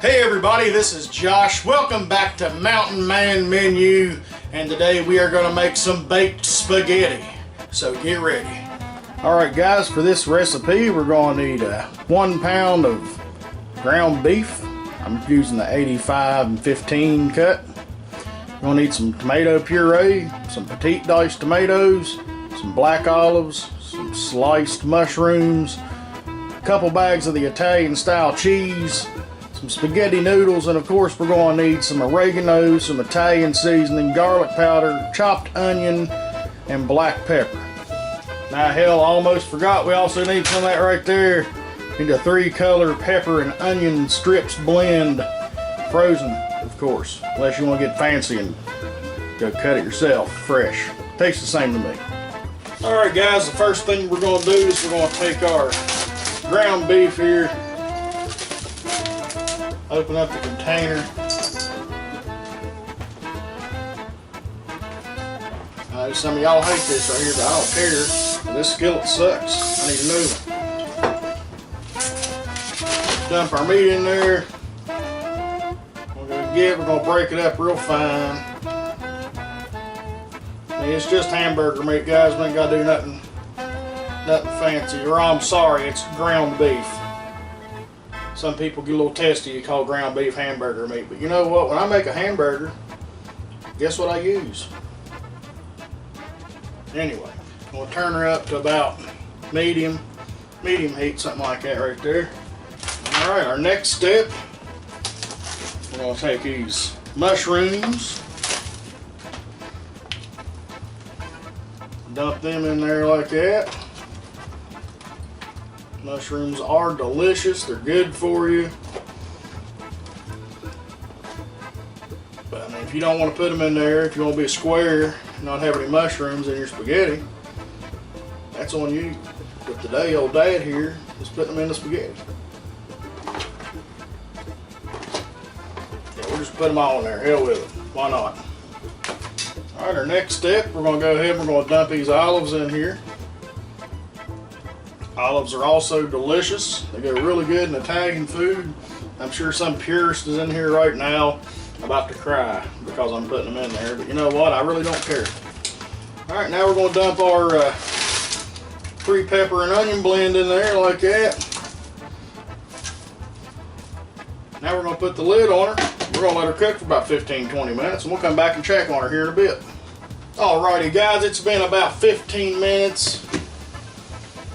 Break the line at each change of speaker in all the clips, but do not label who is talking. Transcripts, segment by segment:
Hey everybody, this is Josh. Welcome back to Mountain Man Menu, and today we are going to make some baked spaghetti. So get ready. Alright guys, for this recipe we're going to need 1 pound of ground beef. I'm using the 85 and 15 cut. We're going to need some tomato puree, some petite diced tomatoes, some black olives, some sliced mushrooms, a couple bags of the Italian style cheese, some spaghetti noodles, and of course we're going to need some oregano, some Italian seasoning, garlic powder, chopped onion, and black pepper. Now hell, I almost forgot, we also need some of that right there. Need a 3-color pepper and onion strips blend, frozen of course, unless you want to get fancy and go cut it yourself fresh. Tastes the same to me. Alright guys, the first thing we're going to do is we're going to take our ground beef here, open up the container. I know some of y'all hate this right here, but I don't care. This skillet sucks. I need a new one. Dump our meat in there. We're going to break it up real fine. I mean, it's just hamburger meat, guys. We ain't got to do nothing fancy. Or I'm sorry, it's ground beef. Some people get a little testy, you call ground beef hamburger meat. But you know what? When I make a hamburger, guess what I use? Anyway, I'm going to turn her up to about medium heat, something like that right there. Alright, our next step, we're going to take these mushrooms, dump them in there like that. Mushrooms are delicious, they're good for you. But I mean, if you don't want to put them in there, if you want to be a square and not have any mushrooms in your spaghetti, that's on you. But today, old dad here is putting them in the spaghetti. Yeah, we'll just put them all in there, hell with it, why not? Alright, our next step, we're going to go ahead and we're going to dump these olives in here. Olives are also delicious. They go really good in Italian food. I'm sure some purist is in here right now about to cry because I'm putting them in there. But you know what? I really don't care. Alright, now we're going to dump our 3 pepper and onion blend in there like that. Now we're going to put the lid on her. We're going to let her cook for about 15-20 minutes and we'll come back and check on her here in a bit. Alrighty guys, it's been about 15 minutes.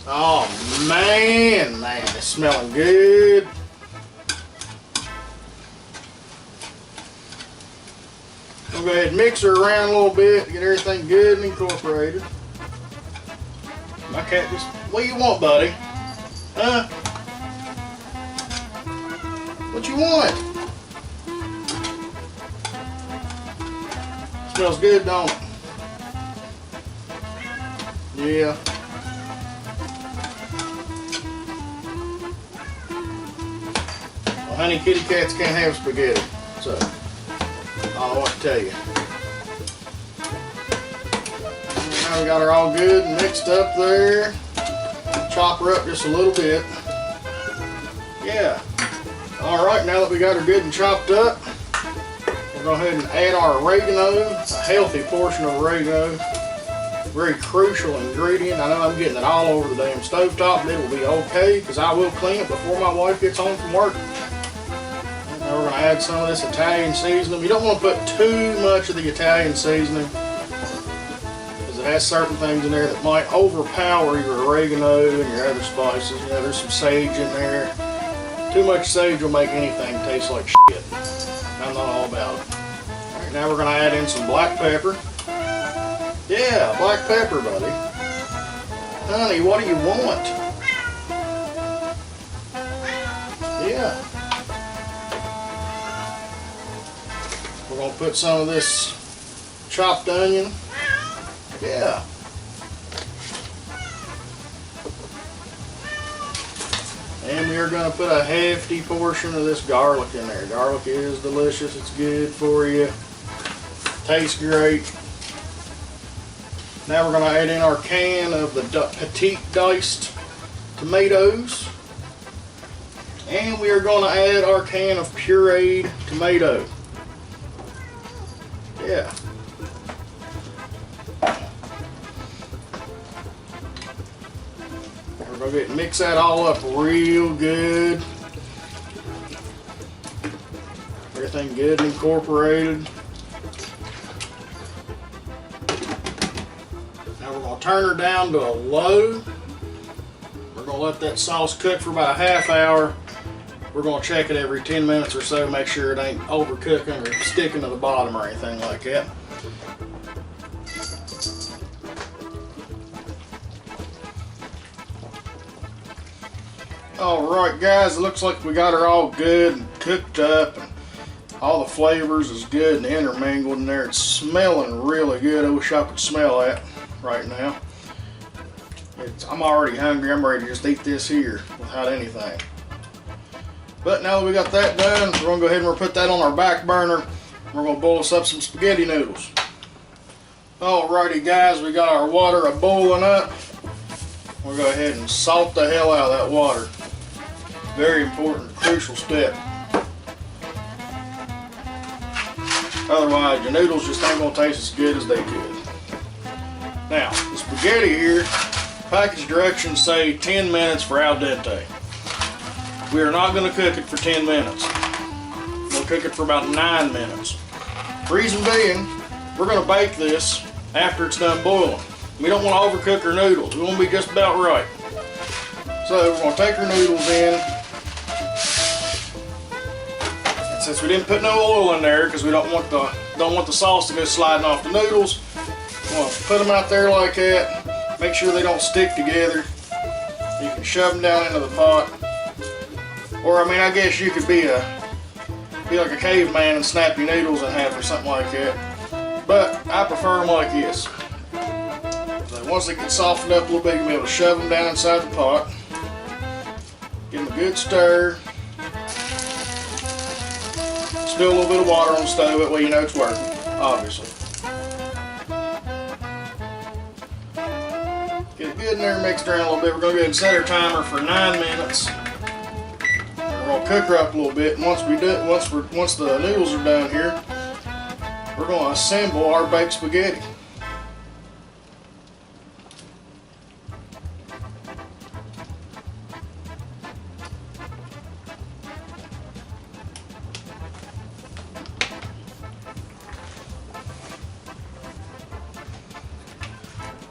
Oh man, it's smelling good. We'll go ahead and mix her around a little bit to get everything good and incorporated. My cat just, what do you want, buddy? Huh? What you want? Smells good, don't it? Yeah. Honey, kitty cats can't have spaghetti, so I don't know what to tell you. Now we got her all good and mixed up there. Chop her up just a little bit. Yeah. Alright, now that we got her good and chopped up, we'll go ahead and add our oregano, a healthy portion of oregano. Very crucial ingredient. I know I'm getting it all over the damn stovetop, but it will be okay because I will clean it before my wife gets home from work. Now we're going to add some of this Italian seasoning. You don't want to put too much of the Italian seasoning because it has certain things in there that might overpower your oregano and your other spices. You know, there's some sage in there. Too much sage will make anything taste like shit. I'm not all about it. Alright, now we're going to add in some black pepper. Yeah, black pepper, buddy. Honey, what do you want? Yeah. We're going to put some of this chopped onion. Yeah. And we are going to put a hefty portion of this garlic in there. Garlic is delicious. It's good for you. Tastes great. Now we're going to add in our can of the petite diced tomatoes. And we are going to add our can of pureed tomato. Yeah. We're going to mix that all up real good. Everything good and incorporated. Now we're going to turn her down to a low. We're going to let that sauce cook for about a half hour. We're going to check it every 10 minutes or so, make sure it ain't overcooking or sticking to the bottom or anything like that. Alright guys, it looks like we got her all good and cooked up, and all the flavors is good and intermingled in there. It's smelling really good. I wish I could smell that right now. I'm already hungry. I'm ready to just eat this here without anything. But now that we got that done, we're going to go ahead and we're put that on our back burner. We're going to boil us up some spaghetti noodles. Alrighty guys, we got our water boiling up. We'll go ahead and salt the hell out of that water. Very important, crucial step. Otherwise, your noodles just ain't going to taste as good as they could. Now, the spaghetti here, package directions say 10 minutes for al dente. We are not going to cook it for 10 minutes. We'll cook it for about 9 minutes. Reason being, we're going to bake this after it's done boiling. We don't want to overcook our noodles. We want to be just about right. So we're going to take our noodles in. And since we didn't put no oil in there because we don't want the sauce to go sliding off the noodles, we're going to put them out there like that. Make sure they don't stick together. You can shove them down into the pot. Or, I mean, I guess you could be like a caveman and snap your noodles in half or something like that. But I prefer them like this. So once they get softened up a little bit, you'll be able to shove them down inside the pot. Give them a good stir. Spill a little bit of water on the stove, that way you know it's working, obviously. Get it good in there, mixed around a little bit. We're going to go ahead and set our timer for 9 minutes. We're going to cook her up a little bit, and once the noodles are done here, we're going to assemble our baked spaghetti.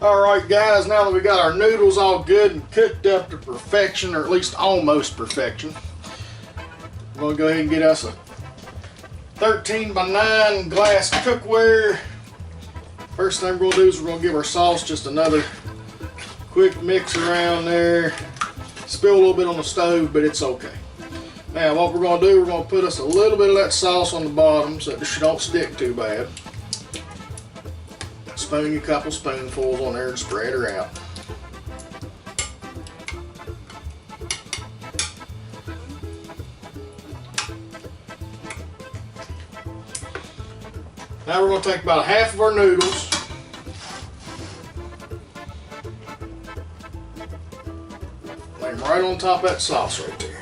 Alright guys, now that we got our noodles all good and cooked up to perfection, or at least almost perfection, we're going to go ahead and get us a 13 by 9 glass cookware. First thing we're going to do is we're going to give our sauce just another quick mix around there. Spill a little bit on the stove, but it's okay. Now what we're going to do, we're going to put us a little bit of that sauce on the bottom so that she don't stick too bad. Spoon you a couple spoonfuls on there and spread her out. Now we're going to take about half of our noodles, lay them right on top of that sauce right there.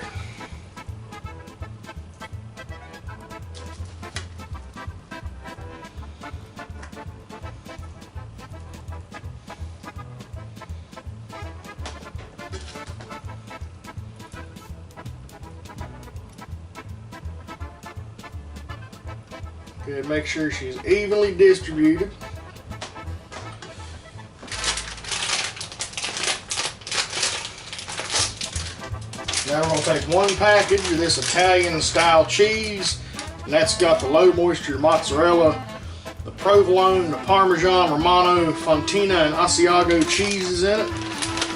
Good, make sure she's evenly distributed. Now we're going to take one package of this Italian style cheese, and that's got the low moisture mozzarella, the provolone, the Parmesan, Romano, Fontina, and Asiago cheeses in it.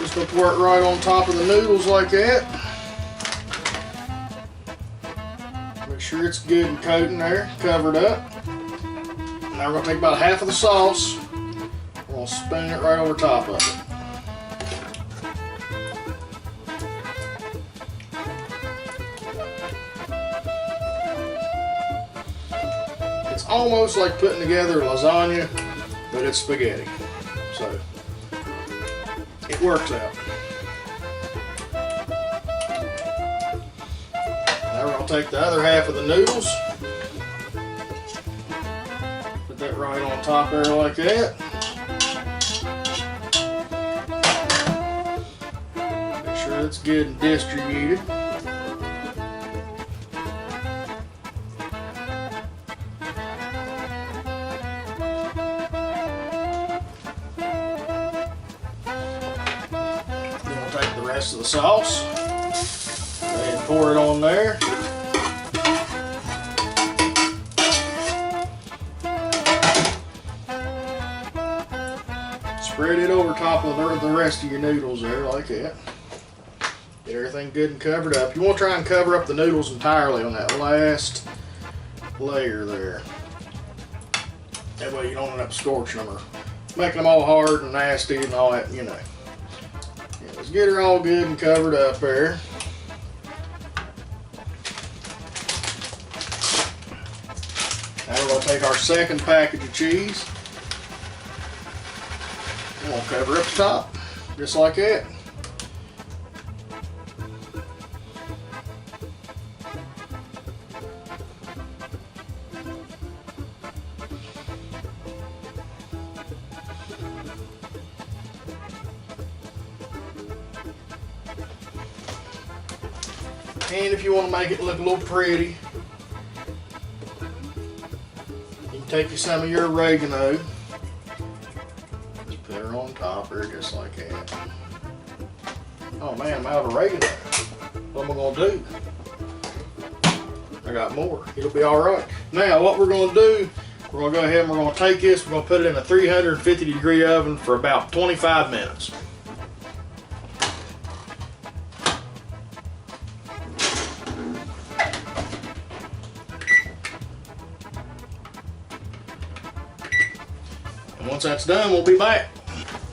Just going to pour it right on top of the noodles like that. Make sure it's good and coating there, covered up. Now we're going to take about half of the sauce. We're going to spoon it right over top of it. It's almost like putting together lasagna, but it's spaghetti. So it works out. take the other half of the noodles, put that right on top there like that. Make sure it's good and distributed. Take the rest of the sauce, go ahead and pour it on there. Spread it over top of the rest of your noodles there like that. Get everything good and covered up. You want to try and cover up the noodles entirely on that last layer there. That way you don't end up scorching them or making them all hard and nasty and all that, you know. Let's get her all good and covered up there. Now we're going to take our second package of cheese. We're going to cover up the top, just like that. And if you want to make it look a little pretty, you can take some of your oregano, just put her on top there just like that. Oh man, I'm out of oregano. What am I going to do? I got more. It'll be alright. Now what we're going to do, we're going to go ahead and we're going to take this, we're going to put it in a 350-degree oven for about 25 minutes. Once that's done, we'll be back.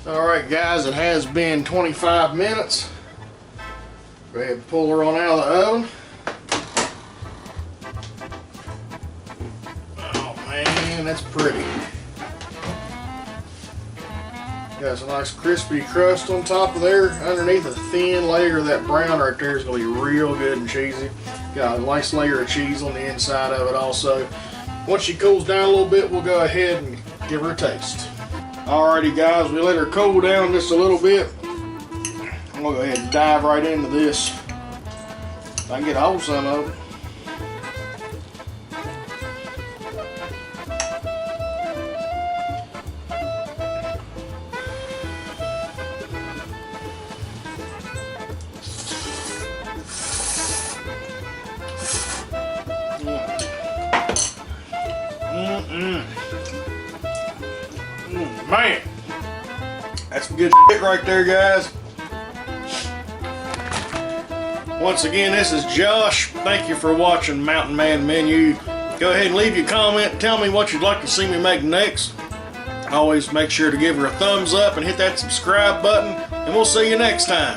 Alright guys, it has been 25 minutes. Go ahead and pull her on out of the oven. Oh man, that's pretty. Got some nice crispy crust on top of there. Underneath a thin layer of that brown right there is going to be real good and cheesy. Got a nice layer of cheese on the inside of it also. Once she cools down a little bit, we'll go ahead and give her a taste. Alrighty guys, we let her cool down just a little bit. I'm gonna go ahead and dive right into this. If I can get a hold of some of it. Man, that's some good shit right there, guys. Once again, this is Josh. Thank you for watching Mountain Man Menu. Go ahead and leave your comment and tell me what you'd like to see me make next. Always make sure to give her a thumbs up and hit that subscribe button, and we'll see you next time.